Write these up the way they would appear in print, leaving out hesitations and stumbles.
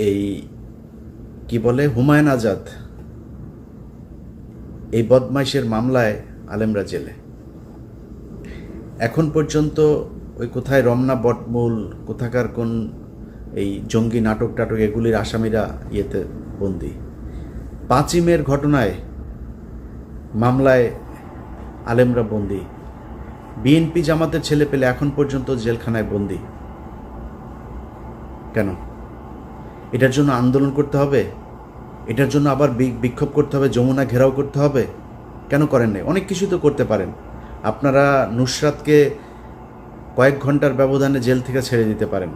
এই কি বলে হুমায়ুন আজাদ, এই বদমাইশের মামলায় আলেমরা জেলে। এখন পর্যন্ত ওই কোথায় রমনা বটমূল, কোথাকার কোন এই জঙ্গি নাটক টাটক এগুলির আসামিরা ইয়েতে বন্দি। 5ই মের ঘটনায় মামলায় আলেমরা বন্দি। বিএনপি জামাতের ছেলে পেলে এখন পর্যন্ত জেলখানায় বন্দি। কেন? এটার জন্য আন্দোলন করতে হবে? এটার জন্য আবার বিক্ষোভ করতে হবে, যমুনা ঘেরাও করতে হবে? কেন করেন নাই? অনেক কিছু তো করতে পারেন। আপনারা নুসরাতকে কয়েক ঘন্টার ব্যবধানে জেল থেকে ছেড়ে দিতে পারেন।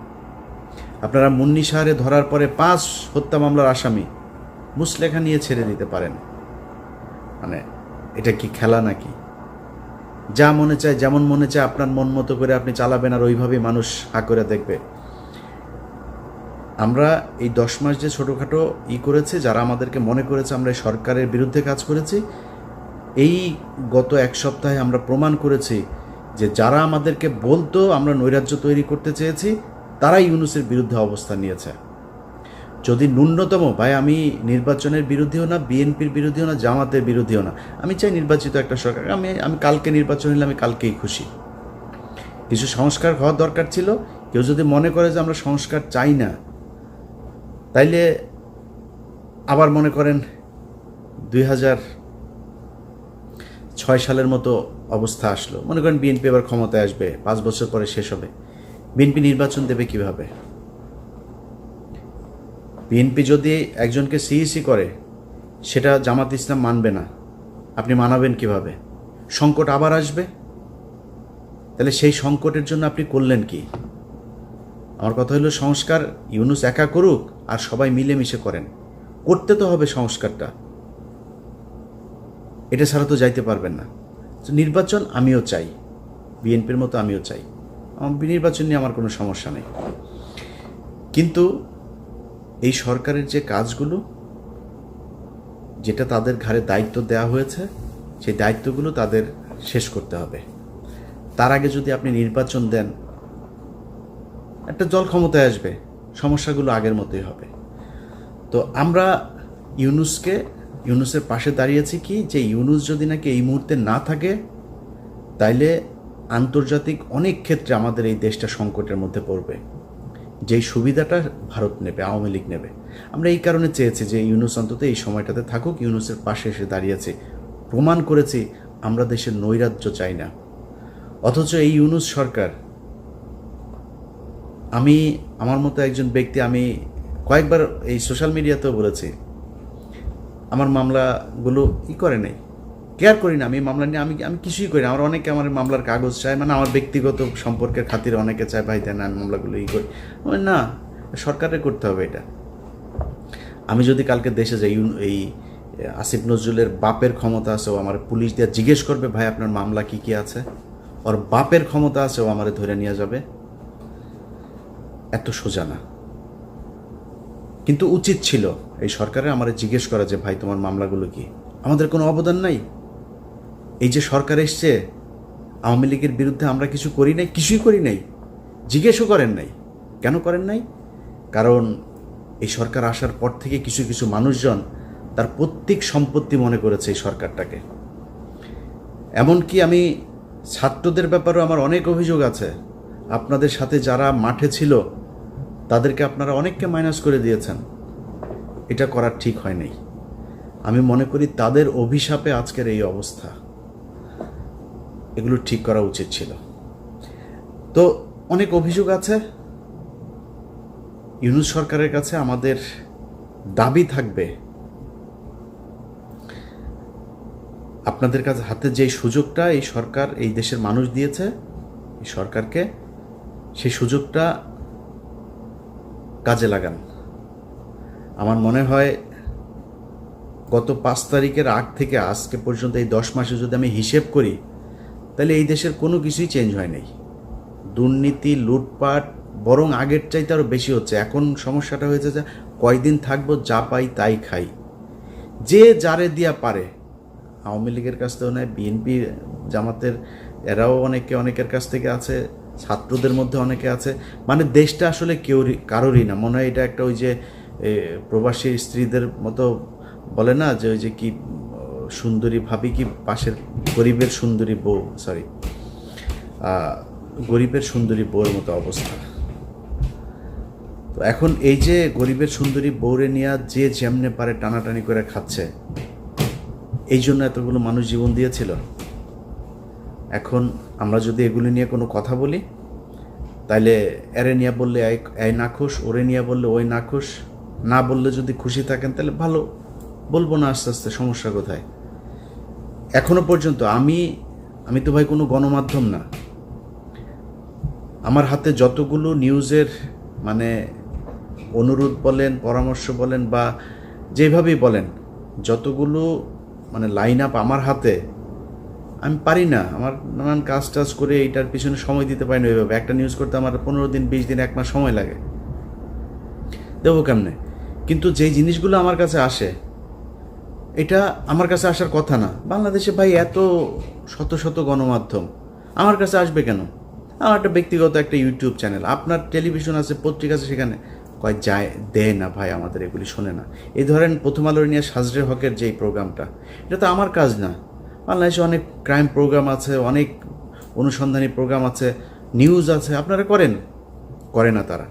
আপনারা মুন্নি শাহরে ধরার পরে 5 হত্যা মামলার আসামি মুসলেখা নিয়ে ছেড়ে দিতে পারেন। মানে এটা কি খেলা নাকি? যা মনে চায়, যেমন মনে চায় আপনার মন মতো করে আপনি চালাবেন, আর ওইভাবেই মানুষ হা করে দেখবে। আমরা এই 10 মাস যে ছোটোখাটো করেছে, যারা আমাদেরকে মনে করেছে আমরা সরকারের বিরুদ্ধে কাজ করেছি, এই গত 1 সপ্তাহে আমরা প্রমাণ করেছি যে যারা আমাদেরকে বলতো আমরা নৈরাজ্য তৈরি করতে চেয়েছি, তারাই ইউনূসের বিরুদ্ধে অবস্থান নিয়েছে। যদি ন্যূনতম, ভাই আমি নির্বাচনের বিরোধীও না, বিএনপির বিরোধীও না, জামাতের বিরোধীও না, আমি চাই নির্বাচিত একটা সরকার। আমি কালকে নির্বাচন হলে আমি কালকেই খুশি। কিছু সংস্কার হওয়ার দরকার ছিল। কেউ যদি মনে করে যে আমরা সংস্কার চাই না, তাইলে আবার মনে করেন 2006 সালের মতো অবস্থা আসলো। মনে করেন বিএনপি আবার ক্ষমতায় আসবে, 5 বছর পরে শেষ হবে। বিএনপি নির্বাচন দেবে কিভাবে? বিএনপি যদি একজনকে সিইসি করে, সেটা জামাত ইসলাম মানবে না, আপনি মানাবেন কিভাবে? সংকট আবার আসবে। তাহলে সেই সংকটের জন্য আপনি করলেন কি? আমার কথা হলো, সংস্কার ইউনূস একা করুক আর সবাই মিলেমিশে করেন। করতে তো হবে সংস্কারটা, এটা ছাড়া তো যাইতে পারবেন না। নির্বাচন আমিও চাই, বিএনপির মতো আমিও চাই। নির্বাচন নিয়ে আমার কোনো সমস্যা নেই। কিন্তু এই সরকারের যে কাজগুলো, যেটা তাদের ঘাড়ে দায়িত্ব দেওয়া হয়েছে, সেই দায়িত্বগুলো তাদের শেষ করতে হবে। তার আগে যদি আপনি নির্বাচন দেন, একটা দল ক্ষমতায় আসবে, সমস্যাগুলো আগের মতোই হবে। তো আমরা ইউনূসের পাশে দাঁড়িয়েছি কি, যে ইউনূস যদি নাকি এই মুহূর্তে না থাকে, তাইলে আন্তর্জাতিক অনেক ক্ষেত্রে আমাদের এই দেশটা সংকটের মধ্যে পড়বে। যেই সুবিধাটা ভারত নেবে, আওয়ামী লীগ নেবে। আমরা এই কারণে চেয়েছি যে ইউনূস অন্তত এই সময়টাতে থাকুক। ইউনূসের পাশে এসে দাঁড়িয়েছি, প্রমাণ করেছি আমরা দেশের নৈরাজ্য চাই না। অথচ এই ইউনূস সরকার, আমার মতো একজন ব্যক্তি, আমি কয়েকবার এই সোশ্যাল মিডিয়াতেও বলেছি, আমার মামলাগুলো করে নাই, কেয়ার করি না। আমি মামলা নিয়ে আমি কিছুই করি না। অনেকে আমার মামলার কাগজ চায়, মানে আমার ব্যক্তিগত সম্পর্কের খাতিরে অনেকে চায়, ভাই দেন আমি মামলাগুলো করি। না, সরকারের করতে হবে এটা। আমি যদি কালকে দেশে যাই, এই আসিফ নজরুলের বাপের ক্ষমতা আছে, ও আমার পুলিশ দিয়ে জিজ্ঞেস করবে, ভাই আপনার মামলা কি কি আছে? ওর বাপের ক্ষমতা আছে, ও আমার ধরে নিয়ে যাবে। এত সোজা না। কিন্তু উচিত ছিল এই সরকারের আমার জিজ্ঞেস করা যে ভাই তোমার মামলাগুলো কি? আমাদের কোনো অবদান নাই। এই যে সরকার এসছে, আওয়ামী লীগের বিরুদ্ধে আমরা কিছু করি নাই, কিছুই করি নাই, জিজ্ঞেসও করেন নাই। কেন করেন নাই? কারণ এই সরকার আসার পর থেকে কিছু কিছু মানুষজন তার প্রত্যেক সম্পত্তি মনে করেছে এই সরকারটাকে। এমনকি আমি ছাত্রদের ব্যাপারেও আমার অনেক অভিযোগ আছে। আপনাদের সাথে যারা মাঠে ছিল, তাদেরকে আপনারা অনেককে মাইনাস করে দিয়েছেন। এটা করার ঠিক হয় নাই। আমি মনে করি তাদের অভিশাপে আজকের এই অবস্থা। এগুলো ঠিক করা উচিত ছিল। তো অনেক অভিযোগ আছে। ইউনূস সরকারের কাছে আমাদের দাবি থাকবে, আপনাদের কাছে হাতে যে সুযোগটা এই সরকার, এই দেশের মানুষ দিয়েছে এই সরকারকে, সেই সুযোগটা কাজে লাগান। আমার মনে হয় গত 5 তারিখের আগ থেকে আজকে পর্যন্ত এই 10 মাসে যদি আমি হিসেব করি, তাহলে এই দেশের কোনো কিছুই চেঞ্জ হয় নাই। দুর্নীতি, লুটপাট বরং আগের চাইতে আরও বেশি হচ্ছে। এখন সমস্যাটা হয়েছে যে কয়দিন থাকবো, যা পাই তাই খাই, যে যারে দিয়া পারে। আওয়ামী লীগের কাছ থেকেও নেয়, বিএনপি জামাতের এরাও অনেকের কাছ থেকে আছে, ছাত্রদের মধ্যে অনেকে আছে। মানে দেশটা আসলে কারোরই না। মনে হয় এটা একটা ওই যে প্রবাসী স্ত্রীদের মতো বলে না যে ওই যে কি সুন্দরী ভাবি কি পাশের গরিবের সুন্দরী বউ, সরি, গরিবের সুন্দরী বউয়ের মতো অবস্থা। তো এখন এই যে গরিবের সুন্দরী বউরে নিয়ে যে যেমনে পারে টানাটানি করে খাচ্ছে, এই জন্য এতগুলো মানুষ জীবন দিয়েছিল। এখন আমরা যদি এগুলি নিয়ে কোনো কথা বলি, তাইলে এরে নিয়ে বললে এই নাখুশ, ওরে নিয়ে বললে ওই নাখুশ, না বললে যদি খুশি থাকেন তাহলে ভালো, বলবো না আস্তে আস্তে, সমস্যা কোথায়? এখনো পর্যন্ত আমি তো ভাই কোনো গণমাধ্যম না। আমার হাতে যতগুলো নিউজের মানে অনুরোধ বলেন, পরামর্শ বলেন বা যেভাবেই বলেন, যতগুলো মানে লাইন আপ আমার হাতে, আমি পারি না। আমার নানান কাজ টাজ করে এইটার পিছনে সময় দিতে পারি না। ওইভাবে একটা নিউজ করতে আমার 15 দিন 20 দিন 1 মাস সময় লাগে, দেবো কেমনে? কিন্তু যেই জিনিসগুলো আমার কাছে আসে, এটা আমার কাছে আসার কথা না। বাংলাদেশে ভাই এত শত শত গণমাধ্যম, আমার কাছে আসবে কেন? আমার একটা ব্যক্তিগত একটা ইউটিউব চ্যানেল, আপনার টেলিভিশন আছে, পত্রিকা আছে, সেখানে যায় দেয় না ভাই, আমাদের এগুলি শোনে না। এই ধরেন প্রথম আলোর নিয়ে সাজরে হকের যেই প্রোগ্রামটা, এটা তো আমার কাজ না। বাংলাদেশে অনেক ক্রাইম প্রোগ্রাম আছে, অনেক অনুসন্ধানী প্রোগ্রাম আছে, নিউজ আছে, আপনারা করে না তারা,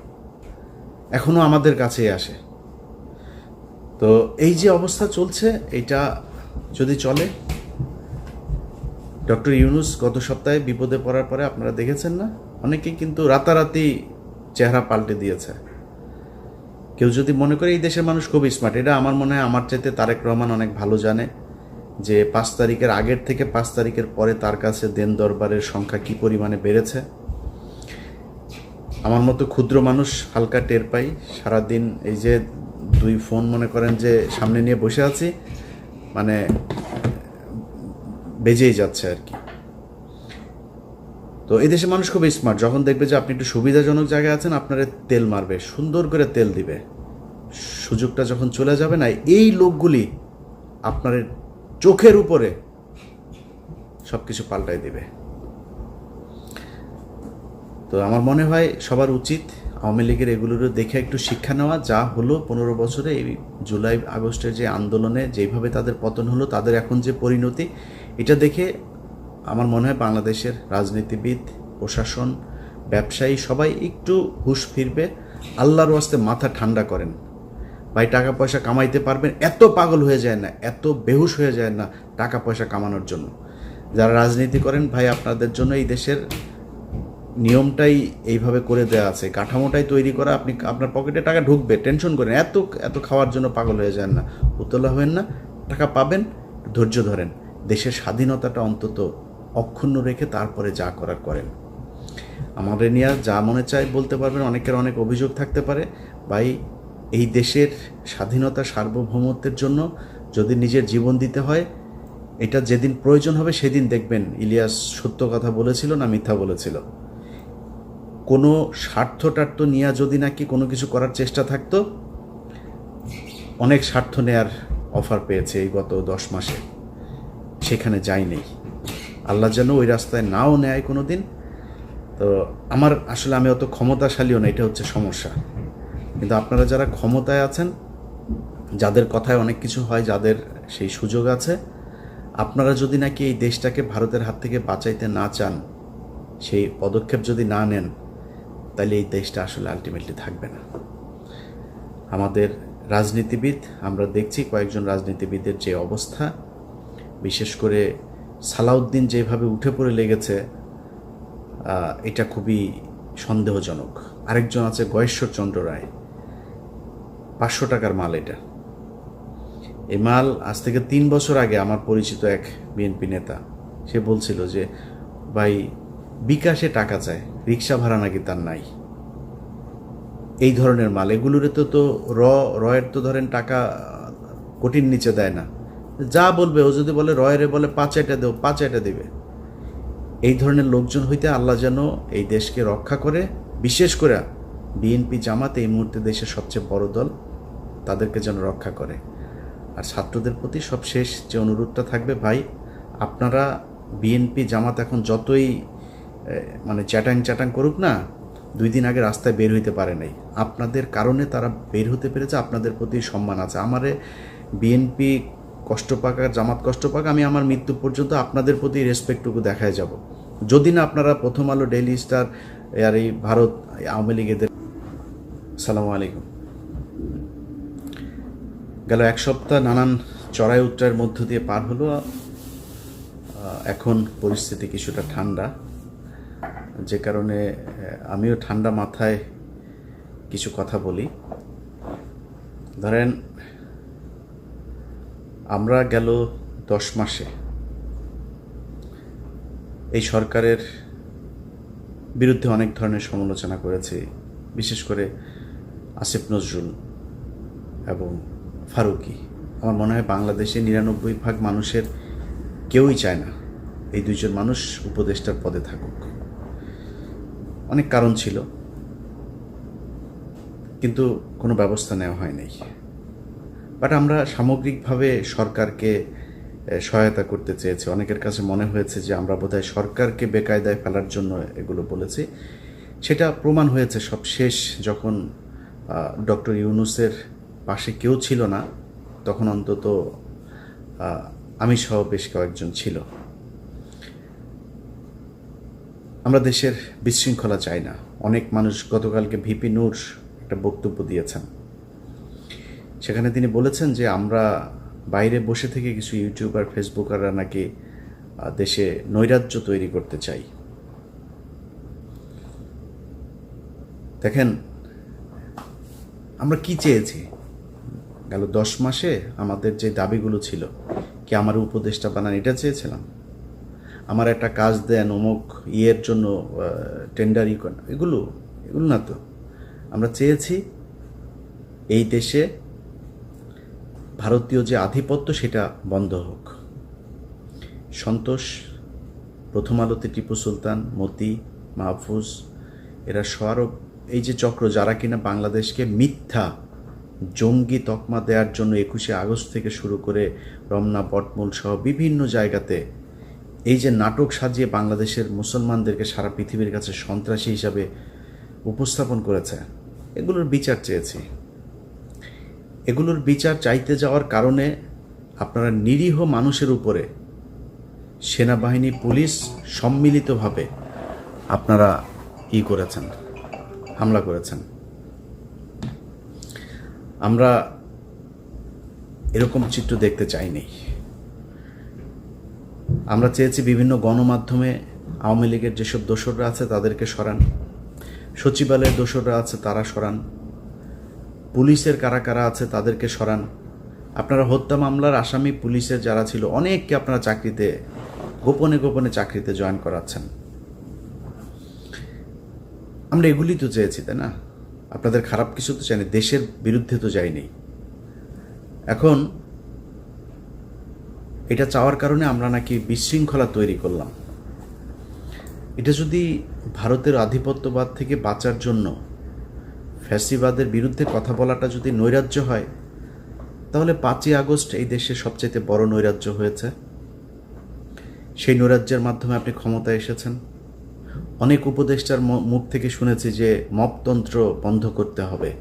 এখনও আমাদের কাছেই আসে। তো এই যে অবস্থা চলছে, এটা যদি চলে, ডক্টর ইউনূস গত সপ্তাহে বিপদে পড়ার পরে আপনারা দেখেছেন না, অনেকেই কিন্তু রাতারাতি চেহারা পাল্টে দিয়েছে। কেউ যদি মনে করে এই দেশের মানুষ খুব স্মার্ট, এটা আমার মনে হয় আমার চাইতে তারেক রহমান অনেক ভালো জানে যে 5 তারিখের আগের থেকে 5 তারিখের পরে তার কাছে দেন দরবারের সংখ্যা কি পরিমাণে বেড়েছে। আমার মতো ক্ষুদ্র মানুষ হালকা টের পাই। সারাদিন এই যে 2 ফোন মনে করেন যে সামনে নিয়ে বসে আছি, মানে বেজেই যাচ্ছে আর কি। তো এই দেশের মানুষ খুব স্মার্ট, যখন দেখবে যে আপনি একটু সুবিধাজনক জায়গায় আছেন, আপনারে তেল মারবে, সুন্দর করে তেল দিবে। সুযোগটা যখন চলে যাবে না, এই লোকগুলি আপনার চোখের উপরে সব কিছু পাল্টাই দিবে। তো আমার মনে হয় সবার উচিত আওয়ামী লীগের এগুলোরও দেখে একটু শিক্ষা নেওয়া। যা হলো 15 বছরে, এই জুলাই আগস্টের যে আন্দোলনে যেভাবে তাদের পতন হলো, তাদের এখন যে পরিণতি, এটা দেখে আমার মনে হয় বাংলাদেশের রাজনীতিবিদ, প্রশাসন, ব্যবসায়ী সবাই একটু হুঁশ ফিরবে। আল্লাহর ওয়াস্তে মাথা ঠান্ডা করেন ভাই, টাকা পয়সা কামাইতে পারবেন, এত পাগল হয়ে যায় না, এত বেহুশ হয়ে যায় না টাকা পয়সা কামানোর জন্য। যারা রাজনীতি করেন ভাই, আপনাদের জন্য এই দেশের নিয়মটাই এইভাবে করে দেওয়া আছে, কাঠামোটাই তৈরি করা। আপনি আপনার পকেটে টাকা ঢুকবে, টেনশন করেন, এত খাওয়ার জন্য পাগল হয়ে যান না, উতলা হবেন না। টাকা পাবেন, ধৈর্য ধরেন, দেশের স্বাধীনতাটা অন্তত অক্ষুণ্ণ রেখে তারপরে যা করার করেন। আমাদের নিয়ে যা মনে চায় বলতে পারবেন, অনেকের অনেক অভিযোগ থাকতে পারে। ভাই, এই দেশের স্বাধীনতা সার্বভৌমত্বের জন্য যদি নিজের জীবন দিতে হয়, এটা যেদিন প্রয়োজন হবে সেদিন দেখবেন ইলিয়াস সত্য কথা বলেছিল না মিথ্যা বলেছিল। কোনো স্বার্থটার্থ নিয়ে যদি নাকি কোনো কিছু করার চেষ্টা থাকতো, অনেক স্বার্থ নেয়ার অফার পেয়েছে এই গত 10 মাসে, সেখানে যায়নি। আল্লাহ যেন ওই রাস্তায় নাও নেয় কোনো দিন। তো আমি অত ক্ষমতাশালীও না, এটা হচ্ছে সমস্যা। কিন্তু আপনারা যারা ক্ষমতায় আছেন, যাদের কথায় অনেক কিছু হয়, যাদের সেই সুযোগ আছে, আপনারা যদি নাকি এই দেশটাকে ভারতের হাত থেকে বাঁচাইতে না চান, সেই পদক্ষেপ যদি না নেন, তাহলে এই দেশটা আসলে আলটিমেটলি থাকবে না। আমাদের রাজনীতিবিদ, আমরা দেখছি কয়েকজন রাজনীতিবিদের যে অবস্থা, বিশেষ করে সালাউদ্দিন যেভাবে উঠে পড়ে লেগেছে, এটা খুবই সন্দেহজনক। আরেকজন আছে গয়েশ্বরচন্দ্র রায়, 500 টাকার মাল। এটা এই মাল আজ থেকে 3 বছর আগে আমার পরিচিত এক বিএনপি নেতা, সে বলছিল যে ভাই বিকাশে টাকা চায়, রিক্সা ভাড়া নাকি তার নাই। এই ধরনের মাল, এগুলোরে তো রয়ের তো ধরেন টাকা কোটির নিচে দেয় না। যা বলবে, ও যদি বলে রয়েরে বলে 5 এটা দেও, 5 এটা দিবে। এই ধরনের লোকজন হইতে আল্লাহ যেন এই দেশকে রক্ষা করে। বিশেষ করে বিএনপি জামাত এই মুহূর্তে দেশের সবচেয়ে বড় দল, তাদেরকে যেন রক্ষা করে। আর ছাত্রদের প্রতি সবশেষ যে অনুরোধটা থাকবে, ভাই আপনারা বিএনপি জামাত এখন যতই মানে চ্যাটাং করুক না, 2 দিন আগে রাস্তায় বের হইতে পারে নাই। আপনাদের কারণে তারা বের হতে পেরেছে, আপনাদের প্রতি সম্মান আছে। আমারে বিএনপি কষ্ট পাক আর জামাত কষ্ট পাক, আমি আমার মৃত্যু পর্যন্ত আপনাদের প্রতি রেসপেক্টটুকু দেখায় যাব। যদি না আপনারা প্রথম আলো, ডেইলি স্টার আর এই ভারত আওয়ামী লীগ এদের। আসসালামু আলাইকুম। গেল এক সপ্তাহ নানান চড়াই উত্তরের মধ্য দিয়ে পার হলো। এখন পরিস্থিতি কিছুটা ঠান্ডা, যে কারণে আমিও ঠান্ডা মাথায় কিছু কথা বলি। ধরেন, আমরা গেল 10 মাসে এই সরকারের বিরুদ্ধে অনেক ধরনের সমালোচনা করেছি, বিশেষ করে আসিফ নজরুল এবং ফারুকী। আমার মনে হয় বাংলাদেশে 99% মানুষের কেউই চায় না এই দুইজন মানুষ উপদেষ্টার পদে থাকুক। অনেক কারণ ছিল, কিন্তু কোনো ব্যবস্থা নেওয়া হয় নাই। বাট আমরা সামগ্রিকভাবে সরকারকে সহায়তা করতে চেয়েছি। অনেকের কাছে মনে হয়েছে যে আমরা বোধহয় সরকারকে বেকায়দায় ফেলার জন্য এগুলো বলেছি। সেটা প্রমাণ হয়েছে সব শেষ, যখন ডক্টর ইউনূসের পাশে কেউ ছিল না, তখন অন্তত আমি সহ বেশ কয়েকজন ছিল। আমরা দেশের বিশৃঙ্খলা চাই না। অনেক মানুষ, গতকালকে ভিপি নূর একটা বক্তব্য দিয়েছেন, সেখানে তিনি বলেছেন যে আমরা বাইরে বসে থেকে কিছু ইউটিউবার, ফেসবুকাররা নাকি দেশে নৈরাজ্য তৈরি করতে চাই। দেখেন, আমরা কি চেয়েছি গেল 10 মাসে? আমাদের যে দাবিগুলো ছিল, কি আমার উপদেষ্টা বানান এটা চেয়েছিলাম? আমার একটা কাজ দেন, অমুক ইয়ের জন্য টেন্ডার করেন, এগুলো না তো। আমরা চেয়েছি এই দেশে ভারতীয় যে আধিপত্য সেটা বন্ধ হোক। সন্তোষ, প্রথম আলোতে টিপু সুলতান, মতি, মাহফুজ, এরা সরব এই যে চক্র, যারা কিনা বাংলাদেশকে মিথ্যা জঙ্গি তকমা দেওয়ার জন্য 21শে আগস্ট থেকে শুরু করে রমনা, বটমূল সহ বিভিন্ন জায়গাতে এই যে নাটক সাজিয়ে বাংলাদেশের মুসলমানদেরকে সারা পৃথিবীর কাছে সন্ত্রাসী হিসাবে উপস্থাপন করেছে, এগুলোর বিচার চেয়েছি। এগুলোর বিচার চাইতে যাওয়ার কারণে আপনারা নিরীহ মানুষের উপরে সেনাবাহিনী, পুলিশ সম্মিলিতভাবে আপনারা করেছেন, হামলা করেছেন। আমরা এরকম চিত্র দেখতে চাইনি। আমরা চেয়েছি বিভিন্ন গণমাধ্যমে আওয়ামী লীগের যেসব দোসররা আছে তাদেরকে সরান, সচিবালয়ের দোসররা আছে তারা সরান, পুলিশের কারা কারা আছে তাদেরকে সরান। আপনারা হত্যা মামলার আসামি পুলিশের যারা ছিল অনেককে আপনারা চাকরিতে গোপনে গোপনে চাকরিতে জয়েন করাচ্ছেন। আমরা এগুলি তো চেয়েছি, তাই না? আপনাদের খারাপ কিছু তো চাইনি, দেশের বিরুদ্ধে তো যাইনি। এখন এটা চাওয়ার কারণে আমরা নাকি বিশৃঙ্খলা তৈরি করলাম। এটা যদি ভারতের আধিপত্যবাদ থেকে বাঁচার জন্য ফ্যাসিবাদের বিরুদ্ধে কথা বলাটা যদি নৈরাজ্য হয়, তাহলে 5ই আগস্ট এই দেশে সবচেয়ে বড় নৈরাজ্য হয়েছে। সেই নৈরাজ্যের মাধ্যমে আপনি ক্ষমতায় এসেছেন। অনেক উপদেষ্টার মুখ থেকে শুনেছি যে মপতন্ত্র বন্ধ করতে হবে।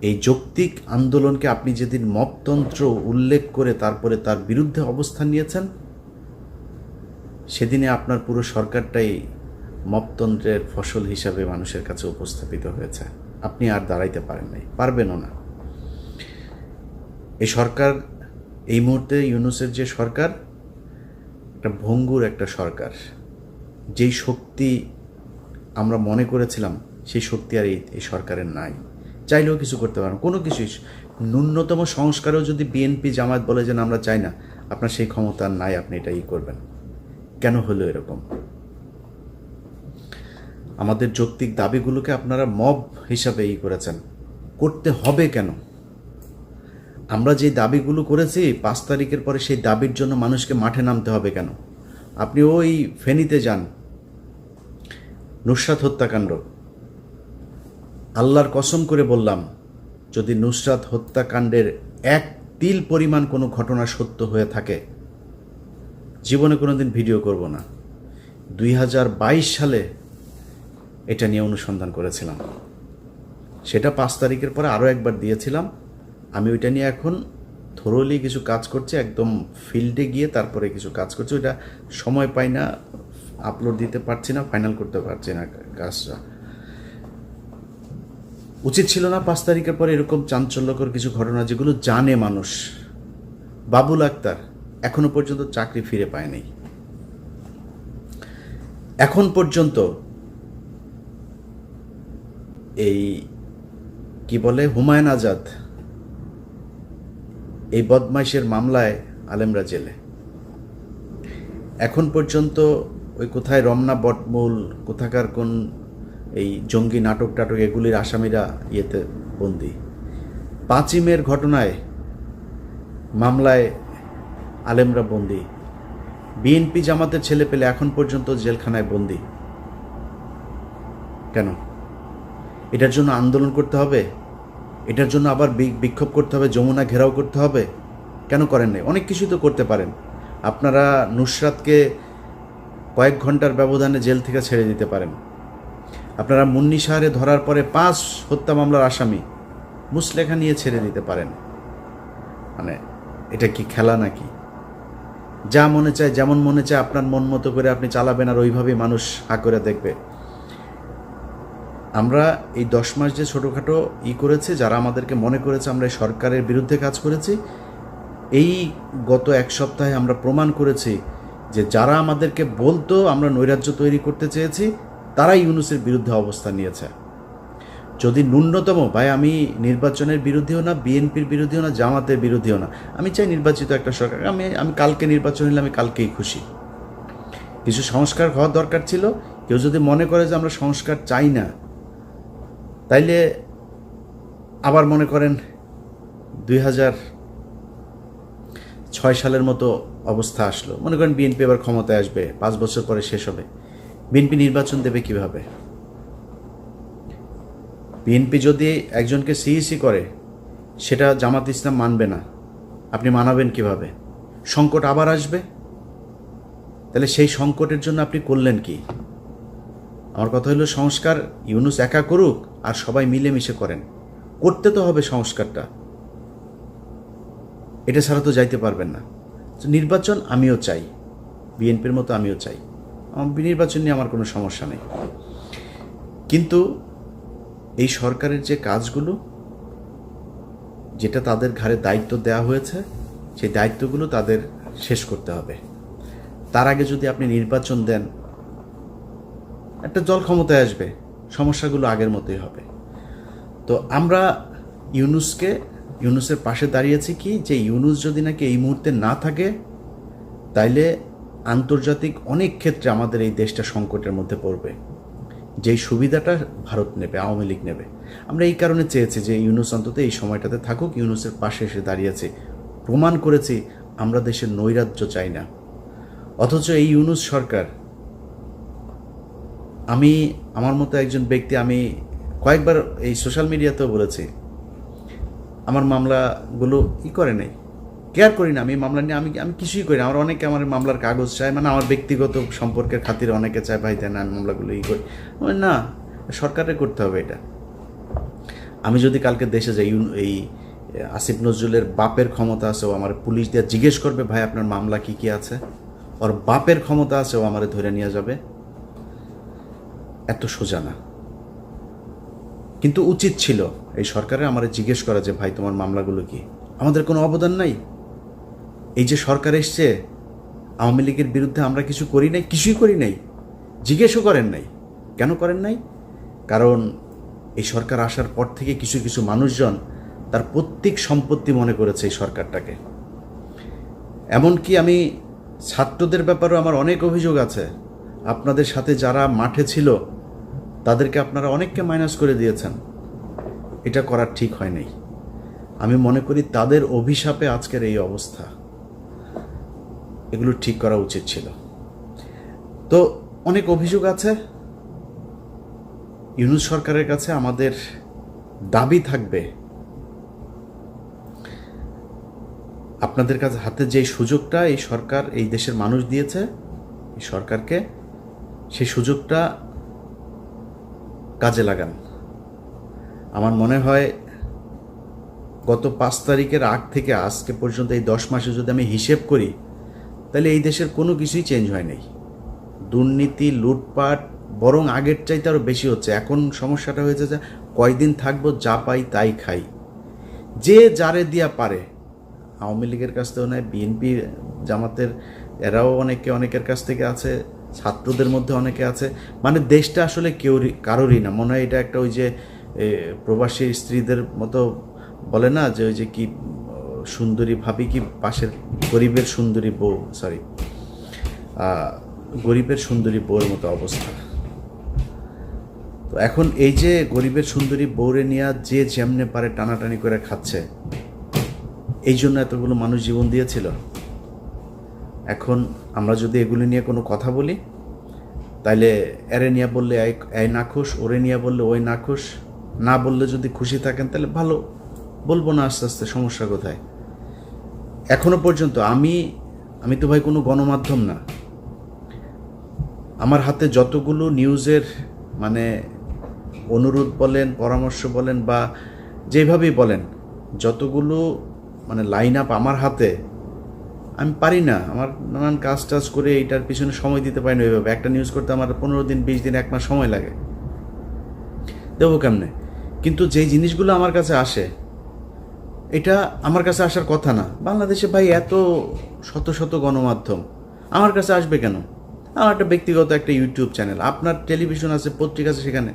এই যৌক্তিক আন্দোলনকে আপনি যেদিন মপতন্ত্র উল্লেখ করে তারপরে তার বিরুদ্ধে অবস্থান নিয়েছেন, সেদিনে আপনার পুরো সরকারটাই মপতন্ত্রের ফসল হিসাবে মানুষের কাছে উপস্থাপিত হয়েছে। আপনি আর দাঁড়াইতে পারেন নাই, পারবেনও না। এই সরকার এই মুহূর্তে ইউনূসের যে সরকার, একটা ভঙ্গুর একটা সরকার। যেই শক্তি আমরা মনে করেছিলাম সেই শক্তি আর এই সরকারের নাই। চাইলেও কিছু করতে পারেন, কোনো কিছুই। ন্যূনতম সংস্কারেও যদি বিএনপি জামায়াত বলে যে আমরা চাই না, আপনার সেই ক্ষমতা নাই, আপনি এটা করবেন। কেন হলো এরকম? আমাদের যৌক্তিক দাবিগুলোকে আপনারা মব হিসাবে করেছেন। করতে হবে কেন? আমরা যে দাবিগুলো করেছি 5 তারিখের পরে, সেই দাবির জন্য মানুষকে মাঠে নামতে হবে কেন? আপনি ওই ফেনীতে যান, নুসরাত হত্যাকাণ্ড, আল্লাহর কসম করে বললাম, যদি নুসরাত হত্যাকাণ্ডের 1 তিল পরিমাণ কোনো ঘটনা সত্য হয়ে থাকে, জীবনে কোনো দিন ভিডিও করব না। 2022 সালে এটা নিয়ে অনুসন্ধান করেছিলাম। সেটা 5 তারিখের পরে আরও একবার দিয়েছিলাম। আমি ওইটা নিয়ে এখন থরোলি কিছু কাজ করছি, একদম ফিল্ডে গিয়ে তারপরে কিছু কাজ করছি। ওইটা সময় পাই না, আপলোড দিতে পারছি না, ফাইনাল করতে পারছি না কাজটা। উচিত ছিল না 5 তারিখের পরে এরকম চাঞ্চল্যকর কিছু ঘটনা যেগুলো জানে মানুষ। বাবুল আক্তার এখনো পর্যন্ত চাকরি ফিরে পায়নি। এখন পর্যন্ত এই কি বলে হুমায়ুন আজাদ, এই বদমাইশের মামলায় আলেমরা জেলে। এখন পর্যন্ত ওই কোথায় রমনা বটমূল, কোথাকার কোন এই জঙ্গি নাটক টাটক এগুলির আসামিরা ইয়েতে বন্দি। 5ই মের ঘটনায় মামলায় আলেমরা বন্দি। বিএনপি জামাতের ছেলে পেলে এখন পর্যন্ত জেলখানায় বন্দি। কেন? এটার জন্য আন্দোলন করতে হবে? এটার জন্য আবার বিক্ষোভ করতে হবে, যমুনা ঘেরাও করতে হবে? কেন করেন নাই? অনেক কিছুই তো করতে পারেন। আপনারা নুসরাতকে কয়েক ঘন্টার ব্যবধানে জেল থেকে ছেড়ে দিতে পারেন। আপনারা মুন্নি শাহরে ধরার পরে 5 হত্যা মামলার আসামি মুসলেখা নিয়ে ছেড়ে দিতে পারেন। মানে এটা কি খেলা নাকি? যা মনে চায়, যেমন মনে চায় আপনার মন মতো করে আপনি চালাবেন, আর ওইভাবেই মানুষ হা করে দেখবে। আমরা এই 10 মাস যে ছোটোখাটো করেছে, যারা আমাদেরকে মনে করেছে আমরা এই সরকারের বিরুদ্ধে কাজ করেছি, এই গত 1 সপ্তাহে আমরা প্রমাণ করেছি যে যারা আমাদেরকে বলতো আমরা নৈরাজ্য তৈরি করতে চেয়েছি, তারাই ইউনূসের বিরুদ্ধে অবস্থান নিয়েছে। যদি ন্যূনতম, ভাই আমি নির্বাচনের বিরোধীও না, বিএনপির বিরোধীও না, জামাতের বিরোধীও না, আমি চাই নির্বাচিত একটা সরকার। আমি কালকে নির্বাচন হলে আমি কালকেই খুশি। কিছু সংস্কার হওয়ার দরকার ছিল। কেউ যদি মনে করে যে আমরা সংস্কার চাই না, তাইলে আবার মনে করেন 2006 সালের মতো অবস্থা আসলো। মনে করেন বিএনপি এবার ক্ষমতায় আসবে, 5 বছর পরে শেষ হবে। বিএনপি নির্বাচন দেবে কিভাবে? বিএনপি যদি একজনকে সিইসি করে, সেটা জামাত ইসলাম মানবে না, আপনি মানাবেন কিভাবে? সংকট আবার আসবে। তাহলে সেই সংকটের জন্য আপনি করলেন কি? আমার কথা হলো, সংস্কার ইউনূস একা করুক আর সবাই মিলেমিশে করেন। করতে তো হবে সংস্কারটা, এটা ছাড়া তো যাইতে পারবেন না। নির্বাচন আমিও চাই, বিএনপির মতো আমিও চাই। নির্বাচন নিয়ে আমার কোনো সমস্যা নেই। কিন্তু এই সরকারের যে কাজগুলো, যেটা তাদের ঘাড়ে দায়িত্ব দেওয়া হয়েছে, সেই দায়িত্বগুলো তাদের শেষ করতে হবে। তার আগে যদি আপনি নির্বাচন দেন, একটা দল ক্ষমতায় আসবে, সমস্যাগুলো আগের মতোই হবে। তো আমরা ইউনূসের পাশে দাঁড়িয়েছি কি, যে ইউনূস যদি নাকি এই মুহূর্তে না থাকে, তাইলে আন্তর্জাতিক অনেক ক্ষেত্রে আমাদের এই দেশটা সংকটের মধ্যে পড়বে। যেই সুবিধাটা ভারত নেবে, আওয়ামী লীগ নেবে। আমরা এই কারণে চেয়েছি যে ইউনূস অন্তত এই সময়টাতে থাকুক, ইউনূসের পাশে এসে দাঁড়িয়েছি, প্রমাণ করেছি আমরা দেশের নৈরাজ্য চাই না। অথচ এই ইউনূস সরকার, আমার মতো একজন ব্যক্তি, আমি কয়েকবার এই সোশ্যাল মিডিয়াতেও বলেছি, আমার মামলাগুলো করে নাই, কেয়ার করি না। আমি মামলা নিয়ে আমি কিছুই করি না। আমার অনেকে আমার মামলার কাগজ চায়, মানে আমার ব্যক্তিগত সম্পর্কের খাতিরে অনেকে চায়, ভাই দেন আমি মামলাগুলো করি। না, সরকারের করতে হবে এটা। আমি যদি কালকে দেশে যাই, এই আসিফ নজরুলের বাপের ক্ষমতা আছে, ও আমার পুলিশ দিয়ে জিজ্ঞেস করবে, ভাই আপনার মামলা কি কি আছে? ওর বাপের ক্ষমতা আছে, ও আমারে ধরে নিয়ে যাবে। এত সোজা না। কিন্তু উচিত ছিল এই সরকারের আমার জিজ্ঞেস করা যে, ভাই তোমার মামলাগুলো কি? আমাদের কোনো অবদান নাই। এই যে সরকার এসছে, আওয়ামী লীগের বিরুদ্ধে আমরা কিছু করি নাই, কিছুই করি নাই, জিজ্ঞেসও করেন নাই। কেন করেন নাই? কারণ এই সরকার আসার পর থেকে কিছু কিছু মানুষজন তার প্রত্যেক সম্পত্তি মনে করেছে এই সরকারটাকে। এমনকি আমি ছাত্রদের ব্যাপারেও আমার অনেক অভিযোগ আছে। আপনাদের সাথে যারা মাঠে ছিল, তাদেরকে আপনারা অনেককে মাইনাস করে দিয়েছেন। এটা করার ঠিক হয় নাই। আমি মনে করি তাদের অভিশাপে আজকের এই অবস্থা। এগুলো ঠিক করা উচিত ছিল। তো অনেক অভিযোগ আছে। ইউনূস সরকারের কাছে আমাদের দাবি থাকবে, আপনাদের কাছে হাতে যে সুযোগটা এই সরকার, এই দেশের মানুষ দিয়েছে এই সরকারকে, সেই সুযোগটা কাজে লাগান। আমার মনে হয় গত 5 তারিখের আগ থেকে আজকে পর্যন্ত এই 10 মাসে যদি আমি হিসেব করি, তাহলে এই দেশের কোনো কিছুই চেঞ্জ হয় নাই। দুর্নীতি, লুটপাট বরং আগের চাইতে আরও বেশি হচ্ছে। এখন সমস্যাটা হয়েছে যে কয়দিন থাকবো, যা পাই তাই খাই, যে যারে দিয়া পারে। আওয়ামী লীগের কাছ থেকেও নেয়, বিএনপি জামাতের এরাও অনেকের কাছ থেকে আছে, ছাত্রদের মধ্যে অনেকে আছে। মানে দেশটা আসলে কারোরই না। মনে হয় এটা একটা ওই যে প্রবাসী স্ত্রীদের মতো বলে না যে ওই যে কি সুন্দরী ভাবি কি পাশের গরিবের সুন্দরী বউ, গরিবের সুন্দরী বউয়ের মতো অবস্থা। তো এখন এই যে গরিবের সুন্দরী বউরে নিয়ে যে যেমনে পারে টানাটানি করে খাচ্ছে, এই জন্য এতগুলো মানুষ জীবন দিয়েছিল। এখন আমরা যদি এগুলি নিয়ে কোনো কথা বলি, তাইলে এরে নিয়ে বললে এই নাখুশ, ওরে নিয়ে বললে ওই নাখুশ, না বললে যদি খুশি থাকেন তাহলে ভালো, বলবো না আস্তে আস্তে, সমস্যা কোথায়? এখনো পর্যন্ত আমি তো ভাই কোনো গণমাধ্যম না। আমার হাতে যতগুলো নিউজের মানে অনুরোধ বলেন, পরামর্শ বলেন বা যেভাবেই বলেন, যতগুলো মানে লাইন আপ আমার হাতে, আমি পারি না। আমার নানান কাজ টাজ করে এইটার পিছনে সময় দিতে পারি না ওইভাবে। একটা নিউজ করতে আমার 15 দিন, 20 দিন, 1 মাস সময় লাগে, দেবো কেমনে? কিন্তু যেই জিনিসগুলো আমার কাছে আসে, এটা আমার কাছে আসার কথা না। বাংলাদেশে ভাই এত শত শত গণমাধ্যম, আমার কাছে আসবে কেন? আমার একটা ব্যক্তিগত একটা ইউটিউব চ্যানেল, আপনার টেলিভিশন আছে, পত্রিকা আছে, সেখানে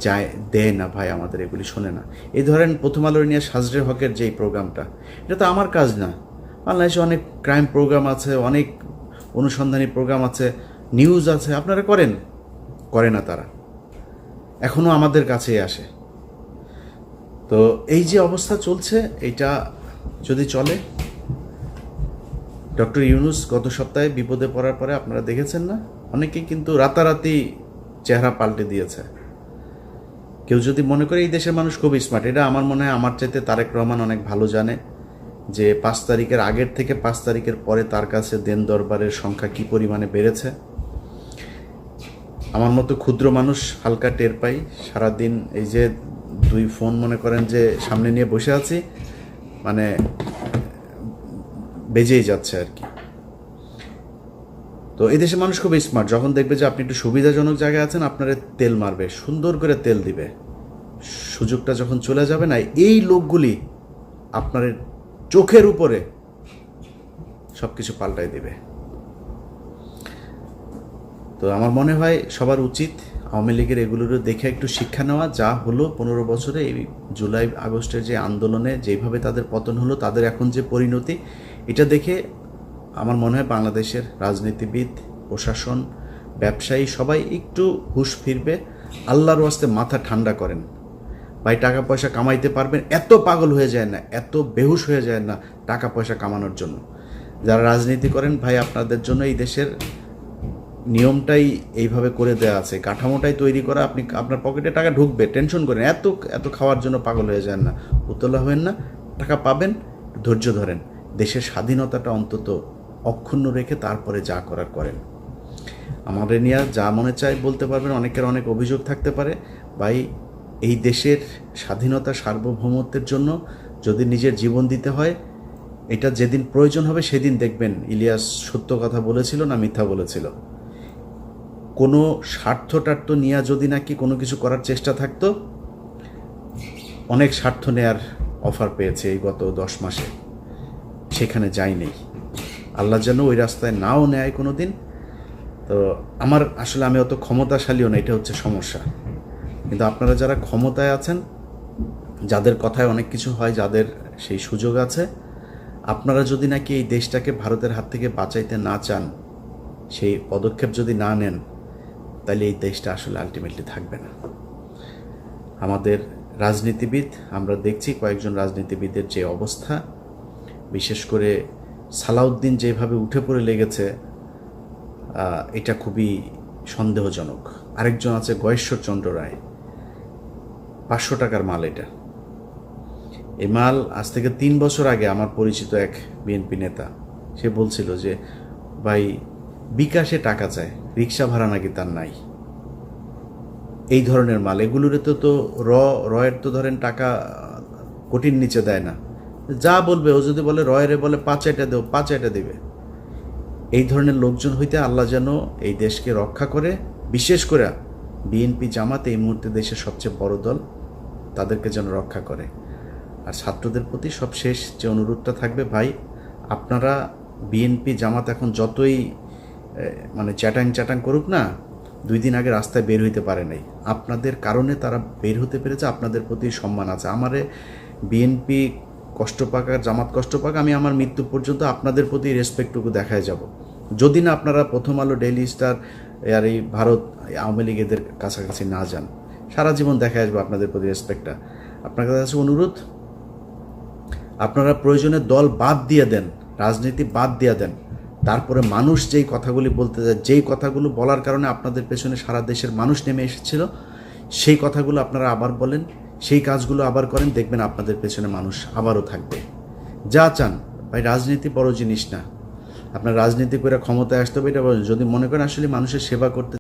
যায় দেয় না ভাই, আমাদের এগুলি শোনে না। এই ধরেন প্রথম আলোর নিয়ে সাজরে হকের যেই প্রোগ্রামটা, এটা তো আমার কাজ না। বাংলাদেশে অনেক ক্রাইম প্রোগ্রাম আছে, অনেক অনুসন্ধানী প্রোগ্রাম আছে, নিউজ আছে, আপনারা করে না তারা, এখনও আমাদের কাছেই আসে। তো এই যে অবস্থা চলছে, এটা যদি চলে, ডক্টর ইউনূস গত সপ্তাহে বিপদে পড়ার পরে আপনারা দেখেছেন না, অনেকেই কিন্তু রাতারাতি চেহারা পাল্টে দিয়েছে। কেউ যদি মনে করে এই দেশের মানুষ খুব স্মার্ট, এটা আমার মনে হয় আমার চাইতে তারেক রহমান অনেক ভালো জানে যে 5 তারিখের আগের থেকে 5 তারিখের পরে তার কাছে দেন দরবারের সংখ্যা কি পরিমাণে বেড়েছে। আমার মতো ক্ষুদ্র মানুষ হালকা টের পাই। সারাদিন এই যে 2 ফোন মনে করেন যে সামনে নিয়ে বসে আছি, মানে বেজেই যাচ্ছে আর কি। তো এই দেশের মানুষ খুব স্মার্ট। যখন দেখবে যে আপনি একটু সুবিধাজনক জায়গায় আছেন, আপনারে তেল মারবে, সুন্দর করে তেল দিবে। সুযোগটা যখন চলে যাবে না, এই লোকগুলি আপনার চোখের উপরে সব কিছু পাল্টাই দিবে। তো আমার মনে হয় সবার উচিত আওয়ামী লীগের এগুলোরও দেখে একটু শিক্ষা নেওয়া। যা হলো 15 বছরে, এই জুলাই আগস্টের যে আন্দোলনে যেভাবে তাদের পতন হলো, তাদের এখন যে পরিণতি, এটা দেখে আমার মনে হয় বাংলাদেশের রাজনীতিবিদ, প্রশাসন, ব্যবসায়ী সবাই একটু হুঁশ ফিরবে। আল্লাহর ওয়াস্তে মাথা ঠান্ডা করেন ভাই। টাকা পয়সা কামাইতে পারবেন, এত পাগল হয়ে যায় না, এত বেহুশ হয়ে যায় না টাকা পয়সা কামানোর জন্য। যারা রাজনীতি করেন ভাই, আপনাদের জন্য এই দেশের নিয়মটাই এইভাবে করে দেওয়া আছে, কাঠামোটাই তৈরি করা। আপনি আপনার পকেটে টাকা ঢুকবে, টেনশন করেন, এত খাওয়ার জন্য পাগল হয়ে যান না, উতলা হবেন না। টাকা পাবেন, ধৈর্য ধরেন, দেশের স্বাধীনতাটা অন্তত অক্ষুণ্ণ রেখে তারপরে যা করার করেন। আমাদের নিয়ে যা মনে চায় বলতে পারবেন, অনেকের অনেক অভিযোগ থাকতে পারে। ভাই, এই দেশের স্বাধীনতা, সার্বভৌমত্বের জন্য যদি নিজের জীবন দিতে হয়, এটা যেদিন প্রয়োজন হবে সেদিন দেখবেন ইলিয়াস সত্য কথা বলেছিল না মিথ্যা বলেছিল। কোনো স্বার্থটার্থ নিয়ে যদি নাকি কোনো কিছু করার চেষ্টা থাকতো, অনেক স্বার্থ নেয়ার অফার পেয়েছে এই গত 10 মাসে, সেখানে যাই নেই। আল্লাহ যেন ওই রাস্তায় নাও নেয় কোনো দিন। তো আমি অত ক্ষমতাশালীও না, এটা হচ্ছে সমস্যা। কিন্তু আপনারা যারা ক্ষমতায় আছেন, যাদের কথায় অনেক কিছু হয়, যাদের সেই সুযোগ আছে, আপনারা যদি নাকি এই দেশটাকে ভারতের হাত থেকে বাঁচাইতে না চান, সেই পদক্ষেপ যদি না নেন, তাহলে এই দেশটা আসলে আলটিমেটলি থাকবে না। আমাদের রাজনীতিবিদ, আমরা দেখছি কয়েকজন রাজনীতিবিদের যে অবস্থা, বিশেষ করে সালাউদ্দিন যেভাবে উঠে পড়ে লেগেছে, এটা খুবই সন্দেহজনক। আরেকজন আছে গয়েশ্বরচন্দ্র রায়, 500 টাকার মাল। এই মাল আজ থেকে 3 বছর আগে আমার পরিচিত এক বিএনপি নেতা, সে বলছিল যে ভাই বিকাশে টাকা চায়, রিক্সা ভাড়া নাকি তার নাই। এই ধরনের মাল, এগুলোরে তো রয়ের তো ধরেন টাকা কোটির নিচে দেয় না। যা বলবে, ও যদি বলে রয়েরে বলে 5 এটা দেও, 5 এটা দেবে। এই ধরনের লোকজন হইতে আল্লাহ যেন এই দেশকে রক্ষা করে। বিশেষ করে বিএনপি জামাত এই মুহূর্তে দেশের সবচেয়ে বড় দল, তাদেরকে যেন রক্ষা করে। আর ছাত্রদের প্রতি সবশেষ যে অনুরোধটা থাকবে, ভাই আপনারা বিএনপি জামাত এখন যতই মানে চ্যাটাং করুক না, 2 দিন আগে রাস্তায় বের হইতে পারে নাই, আপনাদের কারণে তারা বের হতে পেরেছে। আপনাদের প্রতি সম্মান আছে। আমারে বিএনপি কষ্ট পাক আর জামাত কষ্ট পাক, আমি আমার মৃত্যু পর্যন্ত আপনাদের প্রতি রেসপেক্টটুকু দেখায় যাব। যদি না আপনারা প্রথম আলো, ডেইলি স্টার আর এই ভারত, আওয়ামী লীগ এদের কাছাকাছি না যান, সারা জীবন দেখায় আসবো আপনাদের প্রতি রেসপেক্টটা। আপনার কাছে অনুরোধ, আপনারা প্রয়োজনে দল বাদ দিয়ে দেন, রাজনীতি বাদ দিয়ে দেন। তারপরে মানুষ যেই কথাগুলি বলতে যায়, যেই কথাগুলো বলার কারণে আপনাদের পেছনে সারা দেশের মানুষ নেমে এসেছিল, সেই কথাগুলো আপনারা আবার বলেন, সেই কাজগুলো আবার করেন, দেখবেন আপনাদের পেছনে মানুষ আবারও থাকবে। যা চান ভাই, রাজনীতি বড় জিনিস না। আপনার রাজনীতি করে ক্ষমতায় আসতে হবে এটা বলেন। যদি মনে করেন আসলে মানুষের সেবা করতে